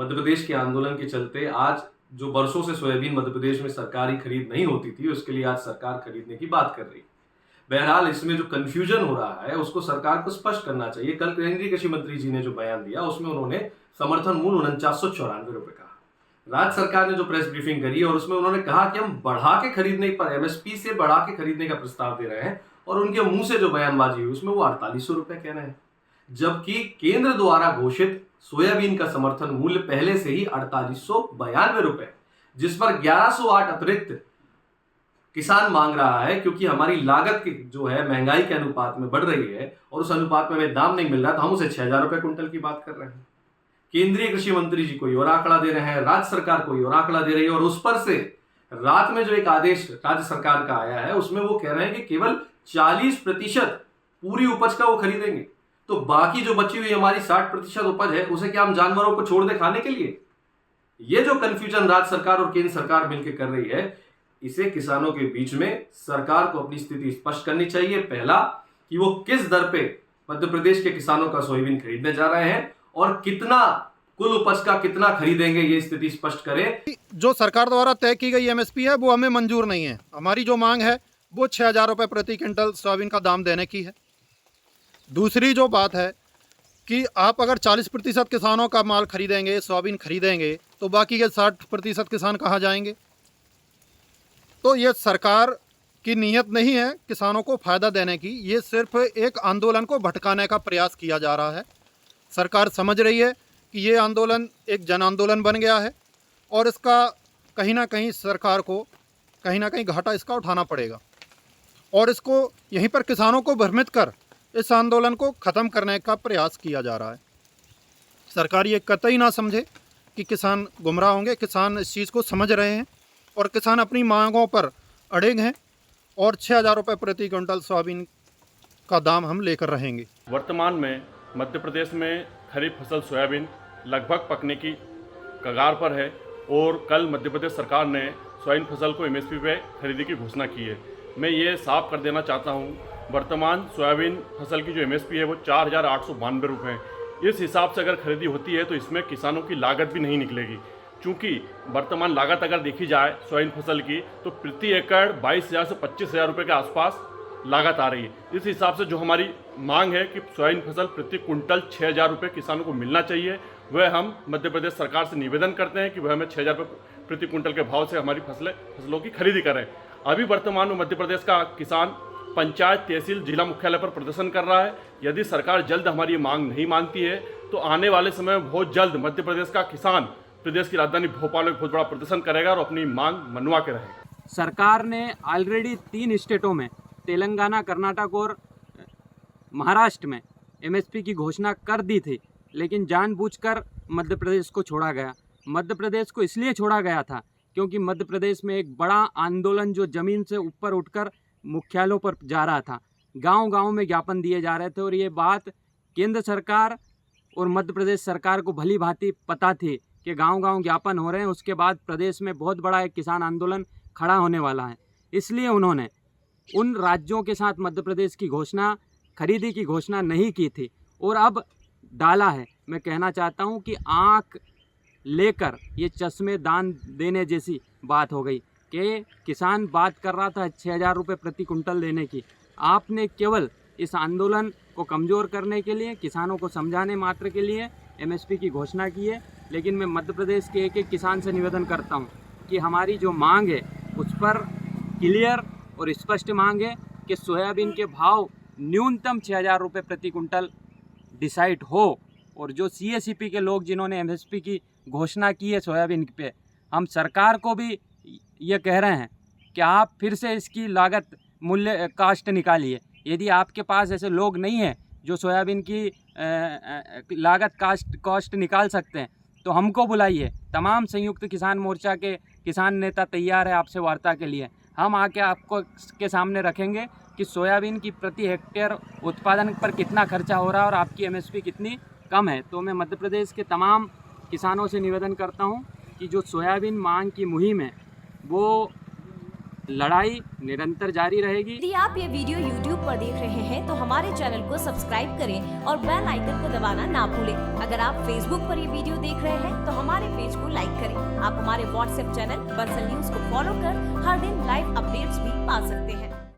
मध्य प्रदेश के आंदोलन के चलते आज जो वर्षों से सोयाबीन मध्य प्रदेश में सरकारी खरीद नहीं होती थी, उसके लिए आज सरकार खरीदने की बात कर रही है। बहरहाल इसमें जो कंफ्यूजन हो रहा है उसको सरकार को स्पष्ट करना चाहिए। कल केंद्रीय कृषि मंत्री जी ने जो बयान दिया उसमें उन्होंने समर्थन मूल्य 4994 रुपए कहा। राज्य सरकार ने जो प्रेस ब्रीफिंग करी और उसमें उन्होंने कहा कि हम बढ़ा के खरीदने पर एमएसपी से बढ़ा के खरीदने का प्रस्ताव दे रहे हैं, और उनके मुंह से जो बयानबाजी हुई उसमें वो 4800 रुपए कह रहे हैं, जबकि केंद्र द्वारा घोषित सोयाबीन का समर्थन मूल्य पहले से ही 4892 रुपए, जिस पर 1108 अतिरिक्त किसान मांग रहा है, क्योंकि हमारी लागत की जो है महंगाई के अनुपात में बढ़ रही है और उस अनुपात में हमें दाम नहीं मिल रहा, तो हम उसे 6000 रुपए कुंटल की बात कर रहे हैं। केंद्रीय कृषि मंत्री जी कोई और आंकड़ा दे रहे हैं, राज्य सरकार कोई और आंकड़ा दे रही है, और उस पर से रात में जो एक आदेश राज्य सरकार का आया है उसमें वो कह रहे हैं कि केवल 40% पूरी उपज का वो खरीदेंगे, तो बाकी जो बची हुई हमारी 60% उपज है उसे क्या हम जानवरों को छोड़ दे खाने के लिए? ये जो कंफ्यूजन राज्य सरकार और केंद्र सरकार मिलकर कर रही है, इसे किसानों के बीच में सरकार को अपनी स्थिति स्पष्ट करनी चाहिए। पहला कि वो किस दर पे मध्य प्रदेश के किसानों का सोयाबीन खरीदने जा रहे हैं और कितना कुल उपज का कितना खरीदेंगे, ये स्थिति स्पष्ट करें। जो सरकार द्वारा तय की गई एमएसपी है वो हमें मंजूर नहीं है। हमारी जो मांग है वो 6000 रुपये प्रति क्विंटल सोयाबीन का दाम देने की है। दूसरी जो बात है कि आप अगर 40% किसानों का माल खरीदेंगे, सोयाबीन खरीदेंगे, तो बाकी के 60% किसान कहाँ जाएंगे? तो ये सरकार की नीयत नहीं है किसानों को फ़ायदा देने की, ये सिर्फ एक आंदोलन को भटकाने का प्रयास किया जा रहा है। सरकार समझ रही है कि ये आंदोलन एक जन आंदोलन बन गया है और इसका कहीं ना कहीं सरकार को कहीं ना कहीं घाटा इसका उठाना पड़ेगा, और इसको यहीं पर किसानों को भ्रमित कर इस आंदोलन को ख़त्म करने का प्रयास किया जा रहा है। सरकार ये कतई ना समझे कि किसान गुमराह होंगे। किसान इस चीज़ को समझ रहे हैं और किसान अपनी मांगों पर अड़िग हैं, और 6000 रुपये प्रति क्विंटल सोयाबीन का दाम हम लेकर रहेंगे। वर्तमान में मध्य प्रदेश में खरीफ फसल सोयाबीन लगभग पकने की कगार पर है, और कल मध्य प्रदेश सरकार ने सोयाबीन फसल को एमएसपी पे खरीदी की घोषणा की है। मैं ये साफ कर देना चाहता हूँ, वर्तमान सोयाबीन फसल की जो एमएसपी है वो 4892 रुपये है। इस हिसाब से अगर खरीदी होती है तो इसमें किसानों की लागत भी नहीं निकलेगी, चूँकि वर्तमान लागत अगर देखी जाए सोयाबीन फसल की तो प्रति एकड़ 22,000 से 25,000 रुपये के आसपास लागत आ रही है। इस हिसाब से जो हमारी मांग है कि सोयाबीन फसल प्रति कुंटल 6000 रुपये किसानों को मिलना चाहिए, वह हम मध्य प्रदेश सरकार से निवेदन करते हैं कि वह हमें 6000 रुपये प्रति कुंटल के भाव से हमारी फसलों की खरीदी करें। अभी वर्तमान में मध्य प्रदेश का किसान पंचायत, तहसील, जिला मुख्यालय पर प्रदर्शन कर रहा है। यदि सरकार जल्द हमारी मांग नहीं मानती है तो आने वाले समय में बहुत जल्द मध्य प्रदेश का किसान प्रदेश की राजधानी भोपाल में बहुत बड़ा प्रदर्शन करेगा और अपनी मांग मनवा के रहेगा। सरकार ने ऑलरेडी 3 स्टेटों में तेलंगाना, कर्नाटक और महाराष्ट्र में एमएसपी की घोषणा कर दी थी, लेकिन जानबूझकर मध्य प्रदेश को छोड़ा गया। मध्य प्रदेश को इसलिए छोड़ा गया था क्योंकि मध्य प्रदेश में एक बड़ा आंदोलन जो ज़मीन से ऊपर उठकर मुख्यालयों पर जा रहा था, गांव-गांव में ज्ञापन दिए जा रहे थे, और ये बात केंद्र सरकार और मध्य प्रदेश सरकार को भली भांति पता थी कि गांव-गांव ज्ञापन हो रहे हैं, उसके बाद प्रदेश में बहुत बड़ा एक किसान आंदोलन खड़ा होने वाला है। इसलिए उन्होंने उन राज्यों के साथ मध्य प्रदेश की घोषणा, खरीदी की घोषणा नहीं की थी, और अब डाला है। मैं कहना चाहता हूं कि आँख लेकर ये चश्मे दान देने जैसी बात हो गई कि किसान बात कर रहा था 6000 रुपये प्रति कुंटल देने की। आपने केवल इस आंदोलन को कमज़ोर करने के लिए, किसानों को समझाने मात्र के लिए एमएसपी की घोषणा की है। लेकिन मैं मध्य प्रदेश के एक किसान से निवेदन करता हूं कि हमारी जो मांग है उस पर क्लियर और स्पष्ट मांग है कि सोयाबीन के भाव न्यूनतम 6000 रुपये प्रति कुंटल डिसाइड हो, और जो सीएसीपी के लोग जिन्होंने एमएसपी की घोषणा की है सोयाबीन पे, हम सरकार को भी ये कह रहे हैं कि आप फिर से इसकी लागत मूल्य कास्ट निकालिए। यदि आपके पास ऐसे लोग नहीं हैं जो सोयाबीन की लागत कॉस्ट निकाल सकते हैं तो हमको बुलाइए। तमाम संयुक्त किसान मोर्चा के किसान नेता तैयार है आपसे वार्ता के लिए। हम आके आपको के सामने रखेंगे कि सोयाबीन की प्रति हेक्टेयर उत्पादन पर कितना खर्चा हो रहा है और आपकी एमएसपी कितनी कम है। तो मैं मध्य प्रदेश के तमाम किसानों से निवेदन करता हूं कि जो सोयाबीन मांग की मुहिम है वो लड़ाई निरंतर जारी रहेगी। यदि आप ये वीडियो YouTube पर देख रहे हैं तो हमारे चैनल को सब्सक्राइब करें और बेल आइकन को दबाना ना भूलें। अगर आप Facebook पर ये वीडियो देख रहे हैं तो हमारे पेज को लाइक करें। आप हमारे WhatsApp चैनल बंसल न्यूज को फॉलो कर हर दिन लाइव अपडेट्स भी पा सकते हैं।